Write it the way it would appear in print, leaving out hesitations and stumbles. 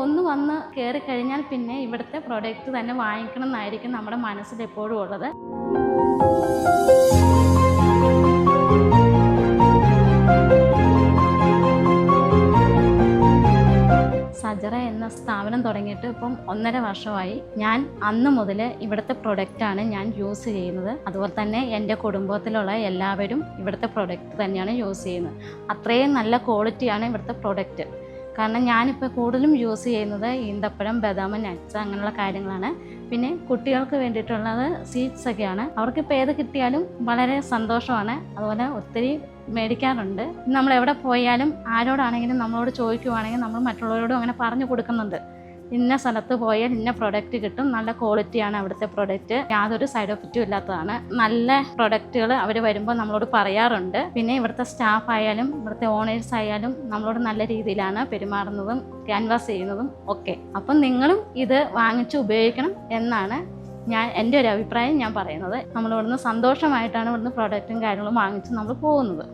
ഒന്ന് വന്ന് കയറി കഴിഞ്ഞാൽ പിന്നെ ഇവിടുത്തെ പ്രൊഡക്റ്റ് തന്നെ വാങ്ങിക്കണം എന്നായിരിക്കും നമ്മുടെ മനസ്സിൽ എപ്പോഴും ഉള്ളത്. സജറ എന്ന സ്ഥാപനം തുടങ്ങിയിട്ട് ഇപ്പം 1.5 വർഷമായി. ഞാൻ അന്ന് മുതൽ ഇവിടുത്തെ പ്രൊഡക്റ്റാണ് ഞാൻ യൂസ് ചെയ്യുന്നത്. അതുപോലെ തന്നെ എൻ്റെ കുടുംബത്തിലുള്ള എല്ലാവരും ഇവിടുത്തെ പ്രൊഡക്റ്റ് തന്നെയാണ് യൂസ് ചെയ്യുന്നത്. അത്രയും നല്ല ക്വാളിറ്റിയാണ് ഇവിടുത്തെ പ്രൊഡക്റ്റ്. കാരണം ഞാനിപ്പോൾ കൂടുതലും യൂസ് ചെയ്യുന്നത് ഈന്തപ്പഴം, ബദാം, നട്ട്സ് അങ്ങനെയുള്ള കാര്യങ്ങളാണ്. പിന്നെ കുട്ടികൾക്ക് വേണ്ടിയിട്ടുള്ളത് സീഡ്സ് ഒക്കെയാണ്. അവർക്കിപ്പോൾ ഏത് കിട്ടിയാലും വളരെ സന്തോഷമാണ്. അതുപോലെ ഒത്തിരി മേടിക്കാറുണ്ട്. നമ്മൾ എവിടെ പോയാലും ആരോടാണെങ്കിലും നമ്മളോട് ചോദിക്കുവാണെങ്കിൽ നമ്മൾ മറ്റുള്ളവരോടും അങ്ങനെ പറഞ്ഞു കൊടുക്കുന്നുണ്ട്. ഇന്ന സ്ഥലത്ത് പോയാൽ ഇന്ന പ്രൊഡക്റ്റ് കിട്ടും, നല്ല ക്വാളിറ്റിയാണ് അവിടുത്തെ പ്രൊഡക്റ്റ്, യാതൊരു സൈഡ് എഫക്റ്റും ഇല്ലാത്തതാണ്. നല്ല പ്രൊഡക്റ്റുകൾ അവർ വരുമ്പോൾ നമ്മളോട് പറയാറുണ്ട്. പിന്നെ ഇവിടുത്തെ സ്റ്റാഫ് ആയാലും ഇവിടുത്തെ ഓണേഴ്സ് ആയാലും നമ്മളോട് നല്ല രീതിയിലാണ് പെരുമാറുന്നതും ക്യാൻവാസ് ചെയ്യുന്നതും ഒക്കെ. അപ്പം നിങ്ങളും ഇത് വാങ്ങിച്ച് ഉപയോഗിക്കണം എന്നാണ് എൻ്റെ ഒരു അഭിപ്രായം ഞാൻ പറയുന്നത്. നമ്മളിവിടുന്ന് സന്തോഷമായിട്ടാണ് ഇവിടുന്ന് പ്രൊഡക്റ്റും കാര്യങ്ങളും വാങ്ങിച്ച് നമ്മൾ പോകുന്നത്.